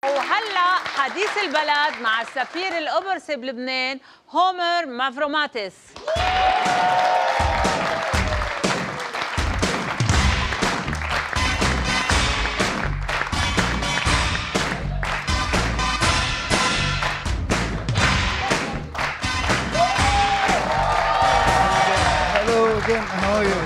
وهلا حديث البلد مع السفير القبرصي بلبنان هومر مافروماتيس. Hello again. How are you?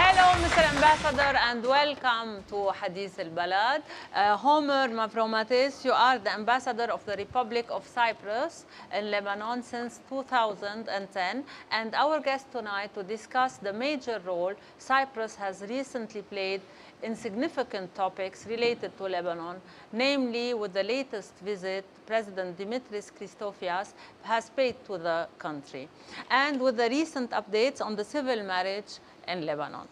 Hello, Mr. Ambassador, and welcome to حديث البلد. Homer Mavrommatis, you are the ambassador of the Republic of Cyprus in Lebanon since 2010, and our guest tonight to discuss the major role Cyprus has recently played in significant topics related to Lebanon, namely with the latest visit President Dimitris Christofias has paid to the country, and with the recent updates on the civil marriage in Lebanon.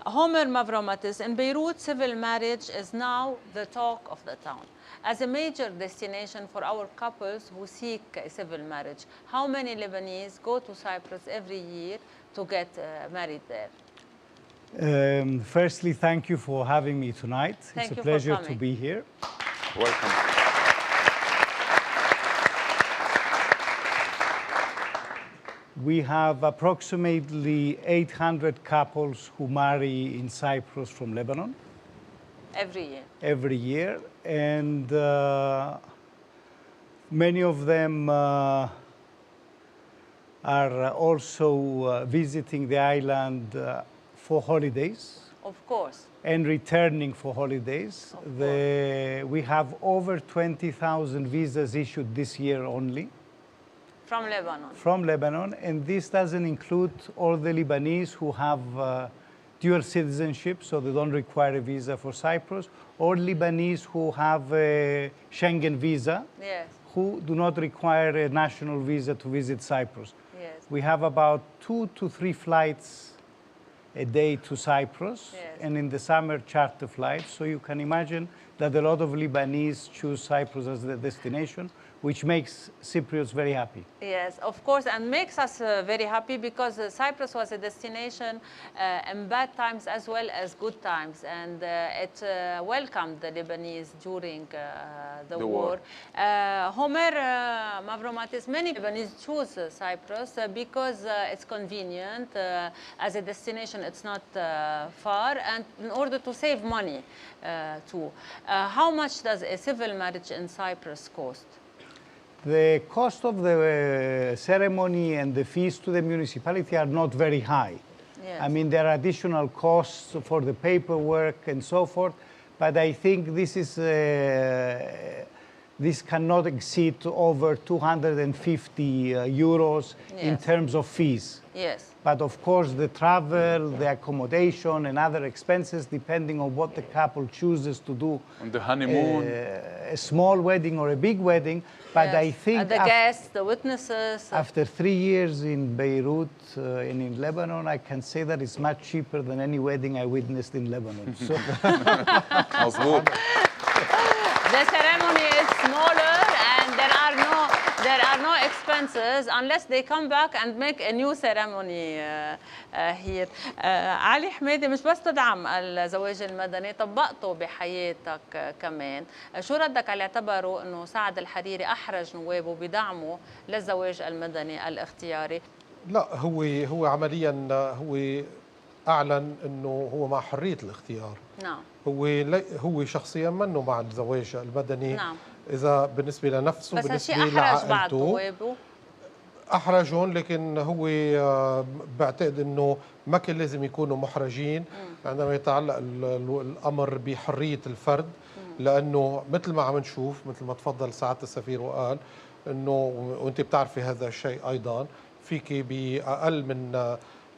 Homer Mavrommatis, in Beirut, civil marriage is now the talk of the town. As a major destination for our couples who seek a civil marriage, how many Lebanese go to Cyprus every year to get married there? Firstly, thank you for having me tonight. Thank it's you a pleasure for to coming. be here. Welcome. We have approximately 800 couples who marry in Cyprus from Lebanon Every year. every year, and many of them are also visiting the island for holidays Of course. and returning for holidays. We have over 20,000 visas issued this year only From Lebanon. from Lebanon, and this doesn't include all the Lebanese who have dual citizenship, so they don't require a visa for Cyprus, or Lebanese who have a Schengen visa, Yes. who do not require a national visa to visit Cyprus. Yes. We have about 2 to 3 flights a day to Cyprus, Yes. and in the summer charter flights. So you can imagine that a lot of Lebanese choose Cyprus as their destination, which makes Cypriots very happy. Yes, of course, and makes us very happy because Cyprus was a destination in bad times as well as good times, and it welcomed the Lebanese during the war. Homer Mavrommatis, many Lebanese choose Cyprus because it's convenient as a destination. It's not far, and in order to save money too. How much does a civil marriage in Cyprus cost? The cost of the ceremony and the fees to the municipality are not very high. Yes. I mean, there are additional costs for the paperwork and so forth, but I think this cannot exceed over 250 euros in Yes. terms of fees. Yes. But of course, the travel, the accommodation, and other expenses, depending on what the couple chooses to do, On the honeymoon. a small wedding or a big wedding. But Yes. I think the guests, the witnesses. after 3 years in Beirut and in Lebanon, I can say that it's much cheaper than any wedding I witnessed in Lebanon. So مظبوط. The ceremony is smaller, and there are no expenses unless they come back and make a new ceremony here. علي حميدي، مش بس تدعم الزواج المدني، طبقته بحياتك كمان. شو ردك على اعتبروا انه سعد الحريري احرج نوابه بدعمه للزواج المدني الاختياري؟ لا، هو عمليا هو اعلن انه هو مع حريه الاختيار. نعم. هو شخصيا منه مع الزواج المدني. نعم. اذا بالنسبه لنفسه بس بالنسبه هالشيء احرج بعض لعائلته نوابه. احرجهم، لكن هو بعتقد انه ما كان لازم يكونوا محرجين عندما يتعلق الامر بحريه الفرد، لانه مثل ما عم نشوف، مثل ما تفضل سعاده السفير وقال انه، وانت بتعرفي هذا الشيء ايضا، فيك باقل من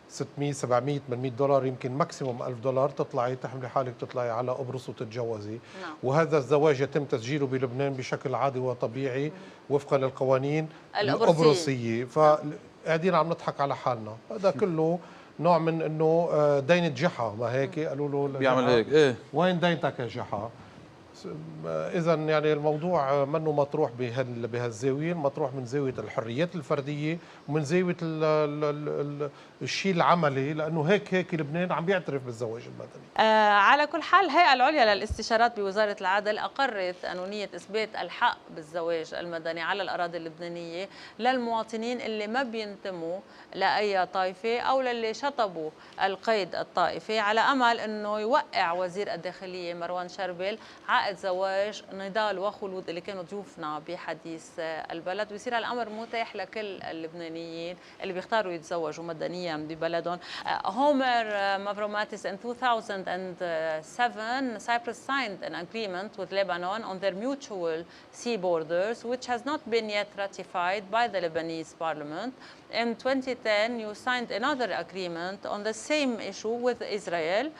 600 700 800 دولار، يمكن ماكسيموم $1000 تطلعي تحملي حالك تطلعي على قبرص وتتجوزي. نعم. وهذا الزواج يتم تسجيله بلبنان بشكل عادي وطبيعي وفقا للقوانين القبرصيه. فقاعدين عم نضحك على حالنا، هذا كله نوع من انه دينة جحا، ما هيك قالوا له بيعمل هيك، ايه. وين دينتك يا جحا؟ إذا يعني الموضوع منه مطروح بهالزاوية، مطروح من زاوية الحريات الفردية ومن زاوية الشيء العملي، لأنه هيك لبنان عم بيعترف بالزواج المدني. على كل حال الهيئة العليا للاستشارات بوزارة العدل أقرت قانونية إثبات الحق بالزواج المدني على الأراضي اللبنانية للمواطنين اللي ما بينتموا لأي طائفة أو للي شطبوا القيد الطائفي، على أمل أنه يوقع وزير الداخلية مروان شربل عقد زواج نضال وخلود اللي كانوا ضيوفنا بحديث البلد، ويصير الأمر متاح لكل اللبنانيين اللي بيختاروا يتزوجوا مدنيا ببلدهم. Homer Mavrommatis in 2007, Cyprus signed an agreement with Lebanon on their mutual sea borders, which has not been yet ratified by the Lebanese parliament. In 2010, you signed another agreement on the same issue with Israel.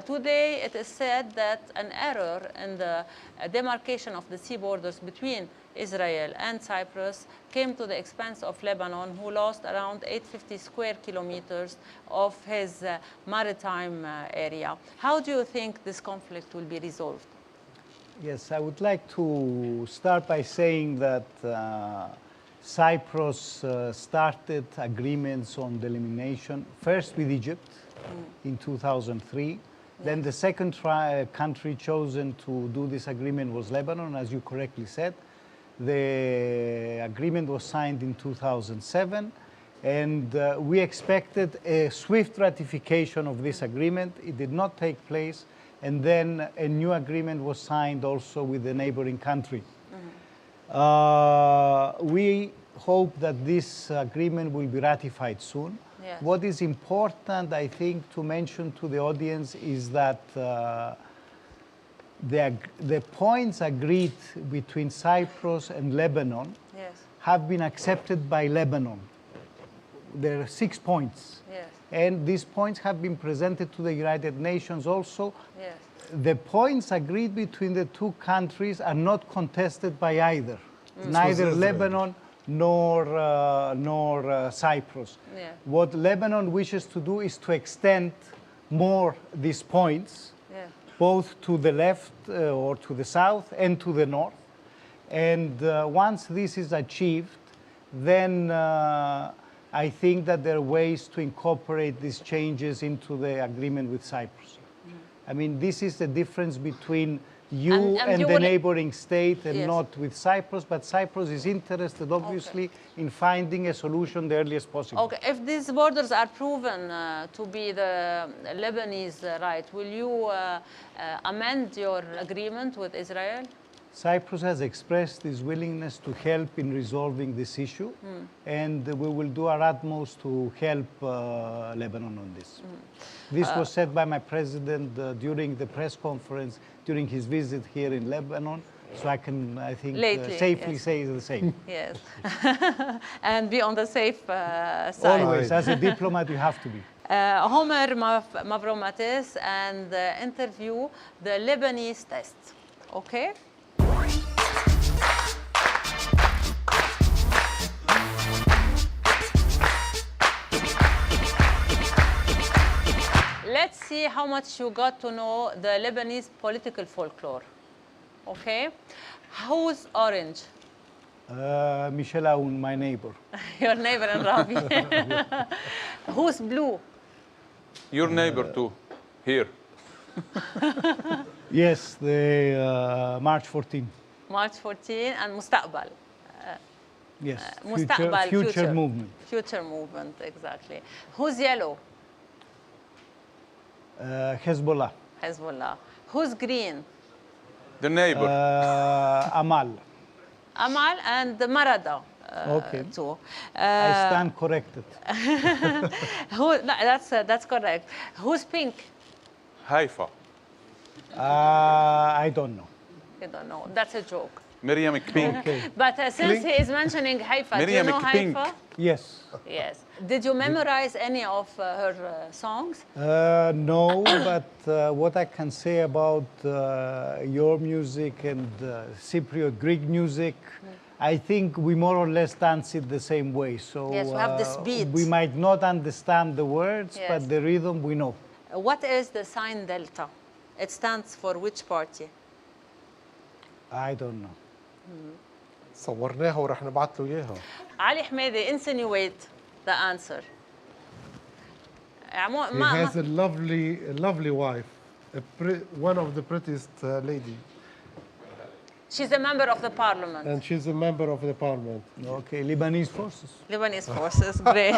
Today, it is said that an error in the demarcation of the sea borders between Israel and Cyprus came to the expense of Lebanon, who lost around 850 square kilometers of his maritime area. How do you think this conflict will be resolved? Yes, I would like to start by saying that Cyprus started agreements on delimitation first with Egypt in 2003. Then the second country chosen to do this agreement was Lebanon, as you correctly said. The agreement was signed in 2007, and we expected a swift ratification of this agreement. It did not take place, and then a new agreement was signed also with the neighboring country. We hope that this agreement will be ratified soon. Yes. What is important, I think, to mention to the audience is that the points agreed between Cyprus and Lebanon Yes. have been accepted by Lebanon. There are 6 points. Yes. And these points have been presented to the United Nations also. Yes. The points agreed between the two countries are not contested by either, neither Lebanon nor Cyprus. Yeah. What Lebanon wishes to do is to extend more these points, Yeah. both to the left or to the south and to the north. And once this is achieved, then I think that there are ways to incorporate these changes into the agreement with Cyprus. I mean, this is the difference between you and you the will- neighboring state and Yes. not with Cyprus, but Cyprus is interested, obviously, in finding a solution the earliest possible. Okay, if these borders are proven to be the Lebanese right, will you amend your agreement with Israel? Cyprus has expressed its willingness to help in resolving this issue, and we will do our utmost to help Lebanon on this. This was said by my president during the press conference during his visit here in Lebanon, so I can, I think, Lately, safely yes. say the same. Yes. And be on the safe side. Always, as a diplomat, you have to be. Homer Mavrommatis and interview the Lebanese test. Okay? Let's see how much you got to know the Lebanese political folklore. Okay? Who's orange? Michel Aoun, my neighbor. Your neighbor in Rabi. Who's blue? Your neighbor too, here. Yes, the March 14. March 14 and مستقبل. Yes, مستقبل, future movement. Future movement, exactly. Who's yellow? Hezbollah. Hezbollah. Who's green? The neighbor. Amal. Amal and Marada. Okay. Too. I stand corrected. No, that's correct. Who's pink? Haifa. I don't know. You don't know. That's a joke. Miriam Pink. Okay. But since he is mentioning Haifa, do you Miriam know Pink. Haifa? Yes. Yes. Did you memorize any of her songs? No, but what I can say about your music and Cypriot Greek music, I think we more or less dance it the same way. So Yes, we have this beat. we might not understand the words, Yes. but the rhythm we know. What is the sign delta? It stands for which party? I don't know. صورناها ورح نبعث له اياها. علي حمادي insinuate the answer. He has a lovely wife, one of the prettiest lady. She's a member of the parliament. And she's a member of the parliament. Okay, Lebanese forces. Lebanese forces, great.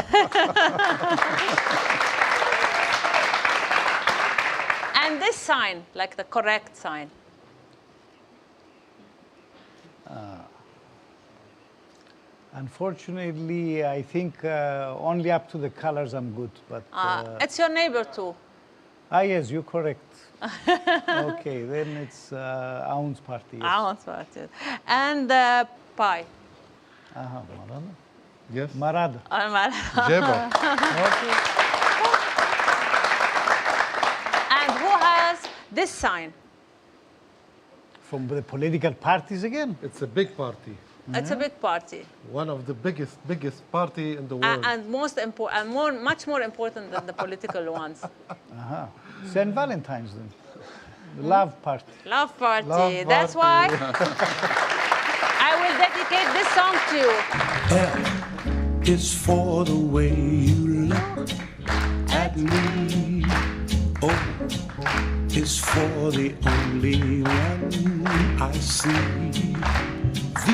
And this sign, like the correct sign. Unfortunately, I think only up to the colors I'm good, but... It's your neighbor too. Yes, you're correct. Okay, then it's Aoun's party. Yes. Aoun's party. And pie. Marada. Yes. Marada. Jeba. Okay. And who has this sign? From the political parties again? It's a big party. It's a big party. One of the biggest party in the world. And most important, and much more important than the political ones. St. Valentine's then. The love party. Love party. Love That's party. why I will dedicate this song to you. L is for the way you look at me. O is for the only one I see. V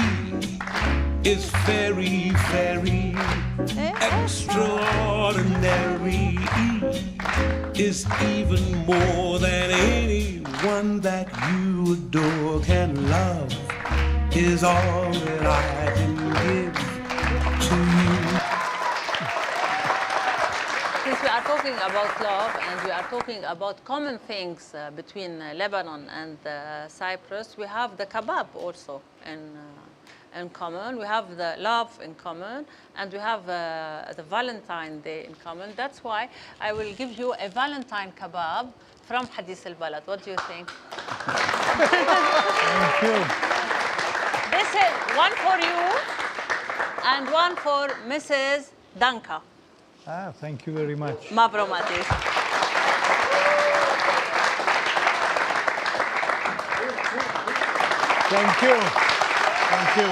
is very, very extraordinary. E is even more than anyone that you adore can love. Is all that I can give to you. Since we are talking about love and we are talking about common things between Lebanon and Cyprus, we have the kebab also in common. We have the love in common, and we have the Valentine Day in common. That's why I will give you a Valentine kebab from حديث البلد. What do you think? Thank you. This is one for you and one for Mrs. Danka. Thank you very much. Mavrommatis. Thank you. Thank you.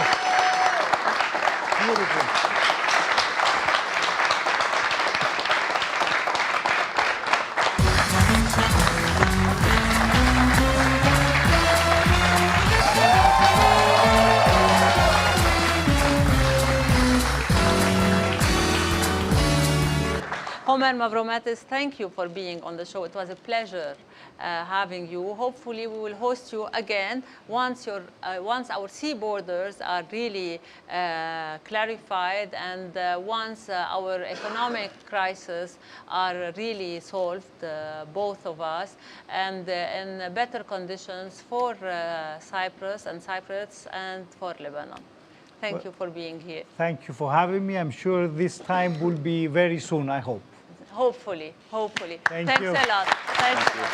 Beautiful. Mavrommatis, thank you for being on the show. It was a pleasure having you. Hopefully, we will host you again once our sea borders are really clarified and once our economic crisis are really solved, both of us, and in better conditions for Cyprus and Cypriots and for Lebanon. Thank you for being here. Thank you for having me. I'm sure this time will be very soon, I hope. Hopefully, hopefully. Thanks Thanks a lot. Thank you.